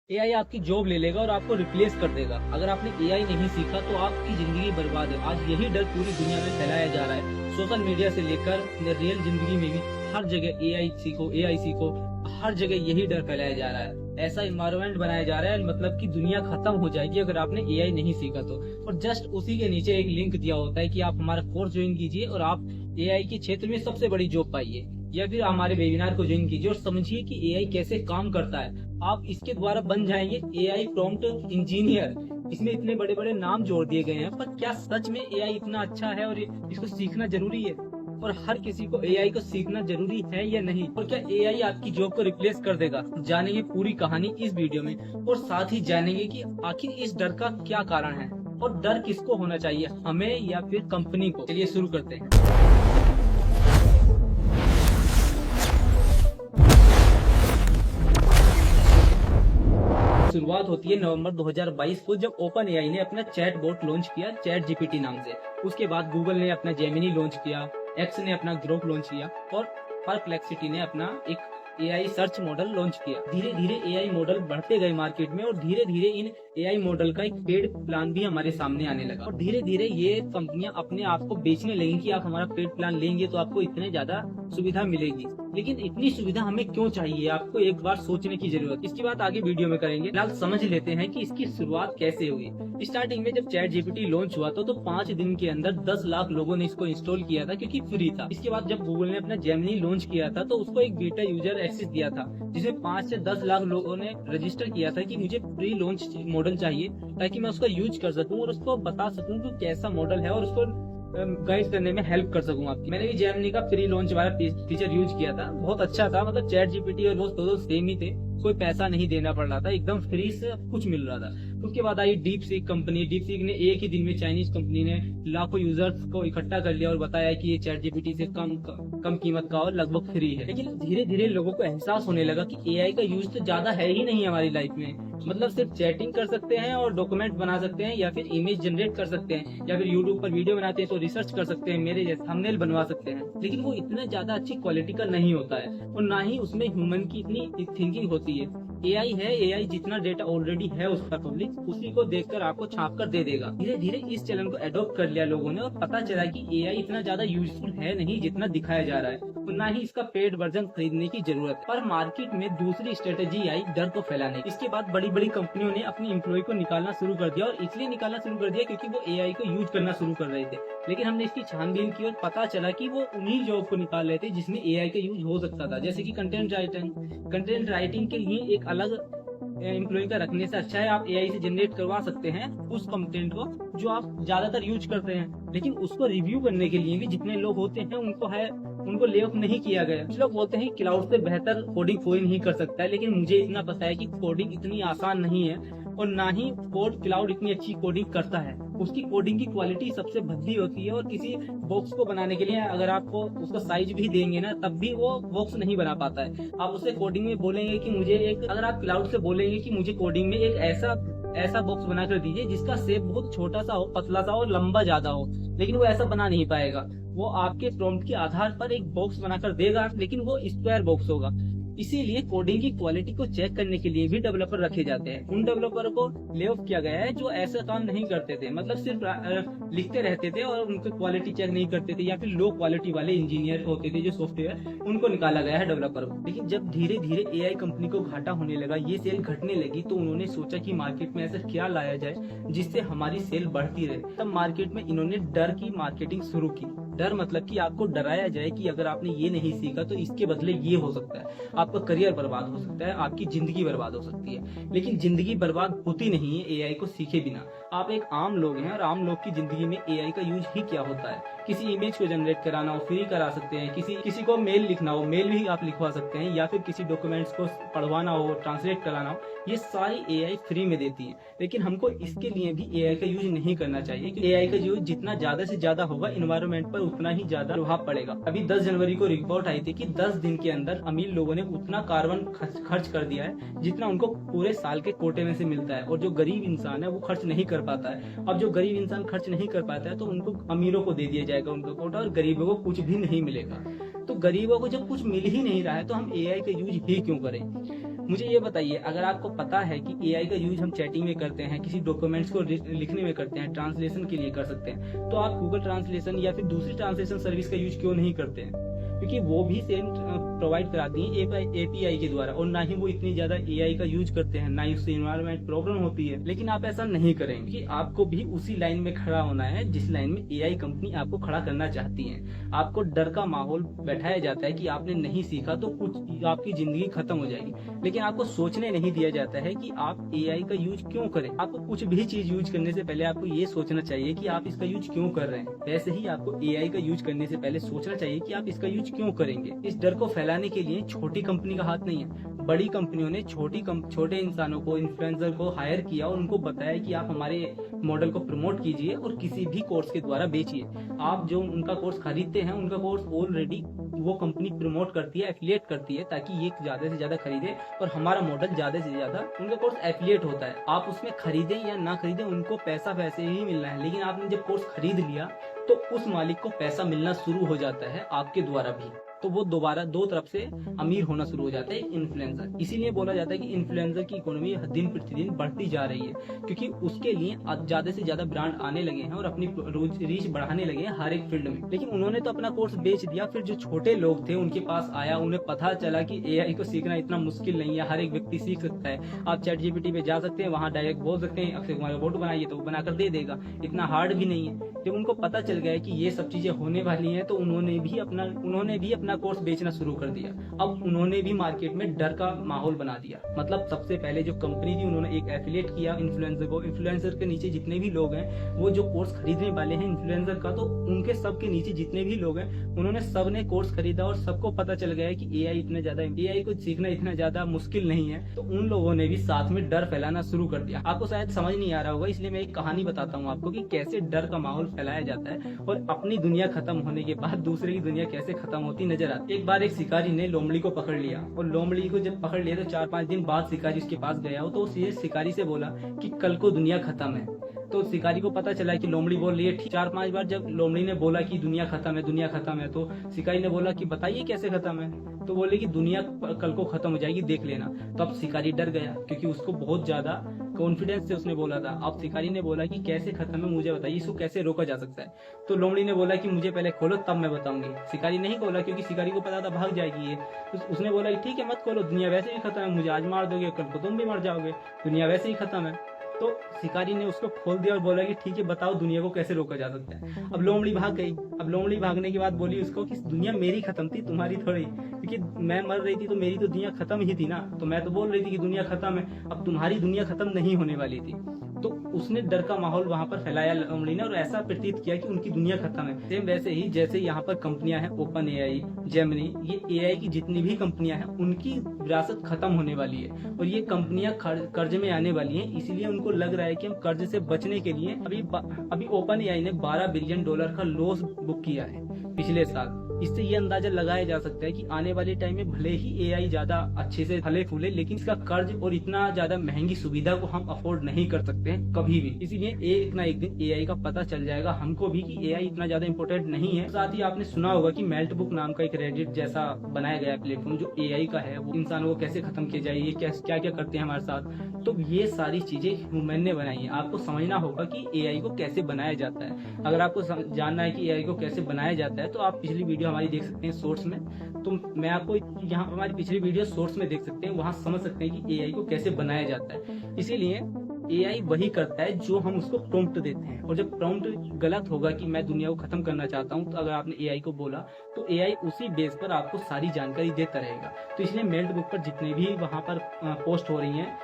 AI आपकी job ले लेगा और आपको रिप्लेस कर देगा। अगर आपने एआई नहीं सीखा तो आपकी जिंदगी बर्बाद है। आज यही डर पूरी दुनिया में फैलाया जा रहा है। सोशल मीडिया से लेकर रियल जिंदगी में भी हर जगह एआई सीखो, हर जगह यही डर फैलाया जा रहा है। ऐसा इन्वायरमेंट बनाया जा रहा है मतलब कि दुनिया खत्म हो जाएगी अगर आपने एआई नहीं सीखा तो। और जस्ट उसी के नीचे एक लिंक दिया होता है कि आप हमारा कोर्स ज्वाइन कीजिए और आप एआई के क्षेत्र में सबसे बड़ी जॉब पाइए, या फिर हमारे वेबिनार को ज्वाइन कीजिए और समझिए कि एआई कैसे काम करता है। आप इसके द्वारा बन जाएंगे एआई प्रॉम्प्ट इंजीनियर। इसमें इतने बड़े बड़े नाम जोड़ दिए गए हैं, पर क्या सच में एआई इतना अच्छा है और इसको सीखना जरूरी है? और हर किसी को एआई को सीखना जरूरी है या नहीं? और क्या एआई आपकी जॉब को रिप्लेस कर देगा? जानेंगे पूरी कहानी इस वीडियो में, और साथ ही जानेंगे कि आखिर इस डर का क्या कारण है और डर किसको होना चाहिए, हमें या फिर कंपनी को। चलिए शुरू करते हैं। शुरुआत होती है नवंबर 2022 को, जब ओपन एआई ने अपना चैट बोट लॉन्च किया, चैट जीपीटी नाम से। उसके बाद गूगल ने अपना जेमिनी लॉन्च किया, एक्स ने अपना ग्रोक लॉन्च किया और परप्लेक्सिटी ने अपना एक एआई सर्च मॉडल लॉन्च किया। धीरे धीरे एआई मॉडल बढ़ते गए मार्केट में, और धीरे धीरे इन एआई मॉडल का एक पेड प्लान भी हमारे सामने आने लगा। और धीरे धीरे ये कंपनियां अपने आप को बेचने लगी कि आप हमारा पेड प्लान लेंगे तो आपको इतने ज्यादा सुविधा मिलेगी। लेकिन इतनी सुविधा हमें क्यों चाहिए, आपको एक बार सोचने की जरूरत। इसकी बात आगे वीडियो में करेंगे। फिलहाल समझ लेते हैं कि इसकी शुरुआत कैसे हुई। स्टार्टिंग में जब चैट जीपीटी लॉन्च हुआ था तो 5 दिन के अंदर 10 लाख लोगों ने इसको इंस्टॉल किया था, क्योंकि फ्री था। इसके बाद जब गूगल ने अपना जेमिनी लॉन्च किया था तो उसको एक बीटा यूजर एक्सेस दिया था, जिसमें 5 से 10 लाख लोगों ने रजिस्टर किया था कि मुझे प्री लॉन्च मॉडल चाहिए, ताकि मैं उसका यूज कर सकूं और उसको बता सकूं कि कैसा मॉडल है और उसको गाइड करने में हेल्प कर सकूं आपकी। मैंने भी जेमिनी का फ्री लॉन्च वाला फीचर यूज किया था, बहुत अच्छा था। मतलब चैट जीपीटी और वो दोनों सेम ही थे, कोई पैसा नहीं देना पड़ रहा था, एकदम फ्री से कुछ मिल रहा था। उसके बाद आई DeepSeek company. DeepSeek ने एक ही दिन में, चाइनीज कंपनी ने लाखों यूजर्स को इकट्ठा कर लिया और बताया कि ये चैट जीपीटी से कम कीमत का और लगभग फ्री है। लेकिन धीरे धीरे लोगों को एहसास होने लगा कि एआई का यूज तो ज्यादा है ही नहीं हमारी लाइफ में। मतलब सिर्फ चैटिंग कर सकते हैं और डॉक्यूमेंट बना सकते हैं, या फिर इमेज जनरेट कर सकते हैं, या फिर यूट्यूब पर वीडियो बनाते हैं तो रिसर्च कर सकते हैं, मेरे जैसे थंबनेल बनवा सकते हैं। लेकिन वो इतना ज्यादा अच्छी क्वालिटी का नहीं होता है, और ना ही उसमें ह्यूमन की इतनी थिंकिंग होती है। एआई है, एआई जितना डेटा ऑलरेडी है उसका पब्लिक, उसी को देखकर आपको छाप कर दे देगा। धीरे धीरे इस चलन को एडॉप्ट कर लिया लोगों ने, और पता चला कि एआई इतना ज्यादा यूजफुल है नहीं जितना दिखाया जा रहा है, और ना ही इसका पेड वर्जन खरीदने की जरूरत। पर मार्केट में दूसरी स्ट्रेटेजी आई डर को फैलाने। इसके बाद बड़ी बड़ी कंपनियों ने अपनी एम्प्लॉय को निकालना शुरू कर दिया, और इसलिए निकालना शुरू कर दिया क्योंकि वो एआई को यूज करना शुरू कर रहे थे। लेकिन हमने इसकी छानबीन की और पता चला कि वो उन्हीं जॉब को निकाल रहे थे जिसमें एआई का यूज हो सकता था, जैसे कि कंटेंट राइटिंग। कंटेंट राइटिंग के लिए एक अलग एम्प्लॉय का रखने से अच्छा है आप एआई से जनरेट करवा सकते हैं उस कंटेंट को जो आप ज्यादातर यूज करते हैं। लेकिन उसको रिव्यू करने के लिए भी जितने लोग होते हैं उनको ले ऑफ नहीं किया गया। कुछ लोग बोलते हैं क्लाउड से बेहतर कोडिंग कोई नहीं कर सकता है, लेकिन मुझे इतना पता है कि कोडिंग इतनी आसान नहीं है, और ना ही क्लाउड इतनी अच्छी कोडिंग करता है। उसकी कोडिंग की क्वालिटी सबसे भद्दी होती है, और किसी बॉक्स को बनाने के लिए अगर आपको उसका साइज भी देंगे ना, तब भी वो बॉक्स नहीं बना पाता है। आप उससे कोडिंग में बोलेंगे कि मुझे अगर आप क्लाउड से बोलेंगे कि मुझे कोडिंग में एक ऐसा बॉक्स बना कर दीजिए जिसका शेप बहुत छोटा सा हो, पतला सा हो, लंबा ज्यादा हो, लेकिन वो ऐसा बना नहीं पाएगा। वो आपके प्रॉम्प्ट के आधार पर एक बॉक्स बनाकर देगा, लेकिन वो स्क्वायर बॉक्स होगा। इसीलिए कोडिंग की क्वालिटी को चेक करने के लिए भी डेवलपर रखे जाते हैं। उन डेवलपर को ले ऑफ किया गया है जो ऐसा काम नहीं करते थे, मतलब सिर्फ लिखते रहते थे और उनकी क्वालिटी चेक नहीं करते थे, या फिर लो क्वालिटी वाले इंजीनियर होते थे जो सॉफ्टवेयर, उनको निकाला गया है डेवलपर को। लेकिन जब धीरे धीरे एआई कंपनी को घाटा होने लगा, ये सेल घटने लगी, तो उन्होंने सोचा कि मार्केट में ऐसा क्या लाया जाए जिससे हमारी सेल बढ़ती रहे। तब मार्केट में इन्होंने डर की मार्केटिंग शुरू की। डर मतलब कि आपको डराया जाए कि अगर आपने ये नहीं सीखा तो इसके बदले ये हो सकता है, आपका करियर बर्बाद हो सकता है, आपकी जिंदगी बर्बाद हो सकती है। लेकिन जिंदगी बर्बाद होती नहीं है एआई को सीखे बिना। आप एक आम लोग हैं, और आम लोग की जिंदगी में एआई का यूज ही क्या होता है। किसी इमेज को जनरेट कराना हो, फ्री करा सकते हैं। किसी को मेल लिखना हो, मेल भी आप लिखवा सकते हैं, या फिर किसी डॉक्यूमेंट्स को पढ़वाना हो, ट्रांसलेट कराना हो, ये सारी एआई फ्री में देती है। लेकिन हमको इसके लिए भी एआई का यूज नहीं करना चाहिए, क्योंकि एआई का यूज जितना ज्यादा से ज्यादा होगा इन्वायरमेंट पर उतना ही ज्यादा प्रभाव पड़ेगा। अभी 10 जनवरी को रिपोर्ट आई थी कि 10 दिन के अंदर अमीर लोगों ने उतना कार्बन खर्च कर दिया है जितना उनको पूरे साल के कोटे में से मिलता है, और जो गरीब इंसान है वो खर्च नहीं कर पाता है। अब जो गरीब इंसान खर्च नहीं कर पाता है तो उनको अमीरों को दे दिया जाएगा उनका कोटा, और गरीबों को कुछ भी नहीं मिलेगा। तो गरीबों को जब कुछ मिल ही नहीं रहा है तो हम एआई का यूज ही क्यों करें। मुझे ये बताइए, अगर आपको पता है कि एआई का यूज हम चैटिंग में करते हैं, किसी डॉक्यूमेंट्स को लिखने में करते हैं, ट्रांसलेशन के लिए कर सकते हैं, तो आप गूगल ट्रांसलेशन या फिर दूसरी ट्रांसलेशन सर्विस का यूज क्यों नहीं करते हैं? क्योंकि वो भी सेम प्रोवाइड कराती हैं एपीआई के द्वारा, और ना ही वो इतनी ज्यादा एआई का यूज करते हैं, ना ही उससे इन्वायरमेंट प्रॉब्लम होती है। लेकिन आप ऐसा नहीं करेंगे, क्योंकि आपको भी उसी लाइन में खड़ा होना है जिस लाइन में एआई कंपनी आपको खड़ा करना चाहती है। आपको डर का माहौल बैठाया जाता है कि आपने नहीं सीखा तो कुछ आपकी जिंदगी खत्म हो जाएगी, लेकिन आपको सोचने नहीं दिया जाता है कि आप एआई का यूज क्यों करें। आपको कुछ भी चीज यूज करने से पहले आपको ये सोचना चाहिए कि आप इसका यूज क्यों कर रहे हैं। वैसे ही आपको एआई का यूज करने से पहले सोचना चाहिए कि आप इसका यूज क्यों करेंगे। इस डर को फैलाने के लिए छोटी कंपनी का हाथ नहीं है। बड़ी कंपनियों ने छोटे इंसानों को, इन्फ्लुएंसर को हायर किया और उनको बताया कि आप हमारे मॉडल को प्रमोट कीजिए और किसी भी कोर्स के द्वारा बेचिए। आप जो उनका कोर्स खरीदते हैं, उनका कोर्स ऑलरेडी वो कंपनी प्रमोट करती है, एफिलिएट करती है, ताकि ये ज्यादा से ज्यादा खरीदे और हमारा मॉडल ज्यादा से ज्यादा, उनका कोर्स एफिलिएट होता है। आप उसमें खरीदें या ना खरीदें, उनको पैसा वैसे ही मिलना है। लेकिन आपने जब कोर्स खरीद लिया तो उस मालिक को पैसा मिलना शुरू हो जाता है आपके द्वारा भी, तो वो दोबारा दो तरफ से अमीर होना शुरू हो जाता है इन्फ्लुएंसर। इसीलिए बोला जाता है कि इन्फ्लुएंसर की इकोनॉमी दिन प्रतिदिन बढ़ती जा रही है, क्योंकि उसके लिए ज्यादा से ज्यादा ब्रांड आने लगे हैं और अपनी रीच बढ़ाने लगे हैं हर एक फील्ड में। लेकिन उन्होंने तो अपना कोर्स बेच दिया। फिर जो छोटे लोग थे उनके पास आया, उन्हें पता चला कि एआई को सीखना इतना मुश्किल नहीं है, हर एक व्यक्ति सीख सकता है। आप चैट जीपीटी पे जा सकते हैं, वहां डायरेक्ट बोल सकते हैं अक्षय कुमार फोटो बनाइए तो वो बनाकर दे देगा, इतना हार्ड भी नहीं है। जब उनको पता चल गया कि ये सब चीजें होने वाली हैं, तो उन्होंने भी अपना कोर्स बेचना शुरू कर दिया। अब उन्होंने भी मार्केट में डर का माहौल बना दिया। मतलब सबसे पहले जो कंपनी थी, उन्होंने एक एफिलिएट किया इन्फ्लुएंसर को। इन्फ्लुएंसर के नीचे जितने भी लोग हैं, वो जो कोर्स खरीदने वाले हैं इन्फ्लुएंसर का, तो उनके सबके नीचे जितने भी लोग हैं, उन्होंने सबने कोर्स खरीदा और सबको पता चल गया कि एआई को सीखना इतना ज्यादा मुश्किल नहीं है। तो उन लोगों ने भी साथ में डर फैलाना शुरू कर दिया। आपको शायद समझ नहीं आ रहा होगा, इसलिए मैं एक कहानी बताता हूँ आपको कि कैसे डर का माहौल फैलाया जाता है और अपनी दुनिया खत्म होने के बाद दूसरे की दुनिया कैसे खत्म होती नजर आती। एक बार एक शिकारी ने लोमड़ी को पकड़ लिया, और लोमड़ी को जब पकड़ लिया तो 4-5 दिन बाद शिकारी उसके पास गया हो, तो उस शिकारी से बोला कि कल को दुनिया खत्म है। तो शिकारी को पता चला कि लोमड़ी बोल रही है। 4-5 बार जब लोमड़ी ने बोला कि दुनिया खत्म है, दुनिया खत्म है, तो शिकारी ने बोला कि बताइए कैसे खत्म है। तो बोले कि दुनिया कल को खत्म हो जाएगी, देख लेना। तो अब शिकारी डर गया, क्योंकि उसको बहुत ज्यादा कॉन्फिडेंस से उसने बोला था। अब शिकारी ने बोला कि कैसे खत्म है मुझे बताइए, इसको कैसे रोका जा सकता है। तो लोमड़ी ने बोला कि मुझे पहले खोलो तब मैं बताऊंगी। शिकारी नहीं खोला, क्योंकि शिकारी को पता था भाग जाएगी ये। तो उसने बोला कि ठीक है मत खोलो, दुनिया वैसे ही खत्म है, मुझे आज मार दोगे, कल को तुम भी मर जाओगे, दुनिया वैसे ही खत्म है। तो शिकारी ने उसको खोल दिया और बोला कि ठीक है बताओ दुनिया को कैसे रोका जा सकता है। अब लोमड़ी भाग गई। अब लोमड़ी भागने के बाद बोली उसको कि दुनिया मेरी खत्म थी, तुम्हारी थोड़ी, क्योंकि मैं मर रही थी तो मेरी तो दुनिया खत्म ही थी ना। तो मैं तो बोल रही थी कि दुनिया खत्म है, अब तुम्हारी दुनिया खत्म नहीं होने वाली थी। तो उसने डर का माहौल वहां पर फैलाया लोमड़ी ने, और ऐसा प्रतीत किया कि उनकी दुनिया खत्म है। सेम वैसे ही जैसे यहाँ पर कंपनियां हैं ओपन एआई, जेमिनी, ये एआई की जितनी भी कंपनियां हैं उनकी विरासत खत्म होने वाली है और ये कंपनियां कर्ज में आने वाली हैं। इसीलिए उनको लग रहा है कि हम कर्ज से बचने के लिए अभी ओपन एआई ने $12 बिलियन का लॉस बुक किया है पिछले साल। इससे ये अंदाजा लगाया जा सकता है कि आने वाले टाइम में भले ही एआई ज्यादा अच्छे से फले फूले, लेकिन इसका कर्ज और इतना ज्यादा महंगी सुविधा को हम अफोर्ड नहीं कर सकते हैं कभी भी। इसीलिए एक ना एक दिन एआई का पता चल जाएगा हमको भी कि एआई इतना ज्यादा इंपॉर्टेंट नहीं है। साथ ही आपने सुना होगा कि मेल्ट बुक नाम का एक रेडिट जैसा बनाया गया प्लेटफॉर्म जो एआई का है, वो इंसानों को कैसे खत्म किया जाए, ये क्या क्या करते हैं हमारे साथ। तो ये सारी चीजें ह्यूमन ने बनाई है। आपको समझना होगा कि एआई को कैसे बनाया जाता है। अगर आपको जानना है कि एआई को कैसे बनाया जाता है तो आप पिछली वीडियो हमारी देख सकते हैं शॉर्ट्स में। तो मैं आपको यहाँ हमारी पिछली वीडियो शॉर्ट्स में देख सकते हैं, वहां समझ सकते हैं कि एआई को कैसे बनाया जाता है। इसीलिए एआई वही करता है जो हम उसको प्रॉम्प्ट देते हैं, और जब प्रॉम्प्ट गलत होगा कि मैं दुनिया को खत्म करना चाहता हूं, तो अगर आपने एआई को बोला तो एआई उसी बेस पर आपको सारी जानकारी देता रहेगा। तो इसलिए मेल्ट बुक पर जितने भी वहां पर पोस्ट हो रही हैं,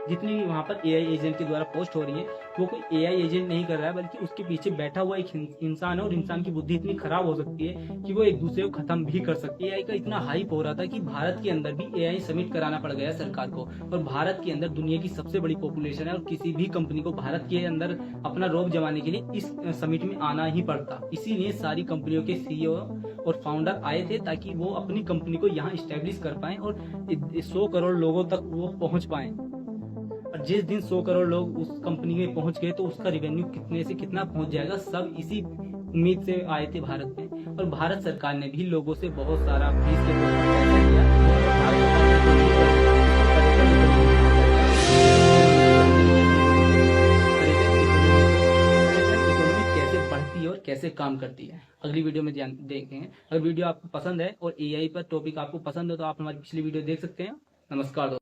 जितनी भी वहां पर एआई एजेंट के द्वारा पोस्ट हो रही है, वो कोई एआई एजेंट नहीं कर रहा है, बल्कि उसके पीछे बैठा हुआ एक इंसान है। और इंसान की बुद्धि इतनी खराब हो सकती है कि वो एक दूसरे को खत्म भी कर सकती है। एआई का इतना हाइप हो रहा था कि भारत के अंदर भी एआई समिट कराना पड़ गया सरकार को, और भारत के अंदर दुनिया की सबसे बड़ी पॉपुलेशन है और किसी भी कंपनी को भारत के अंदर अपना रोब जमाने के लिए इस समिट में आना ही पड़ता। इसीलिए सारी कंपनियों के सीईओ और फाउंडर आए थे ताकि वो अपनी कंपनी को यहाँ स्टेब्लिश कर पाए और 100 करोड़ लोगों तक वो पहुंच पाए। और जिस दिन 100 करोड़ लोग उस कंपनी में पहुंच गए तो उसका रेवेन्यू कितने से कितना पहुंच जाएगा, सब इसी उम्मीद से आए थे भारत में। और भारत सरकार ने भी लोगों से बहुत सारा फीस के पैसा लिया। कैसे बढ़ती है और कैसे काम करती है, अगली वीडियो में जान देखेंगे। अगर वीडियो आपको पसंद है और एआई पर टॉपिक आपको पसंद है तो आप हमारी पिछली वीडियो देख सकते हैं। नमस्कार दोस्तों।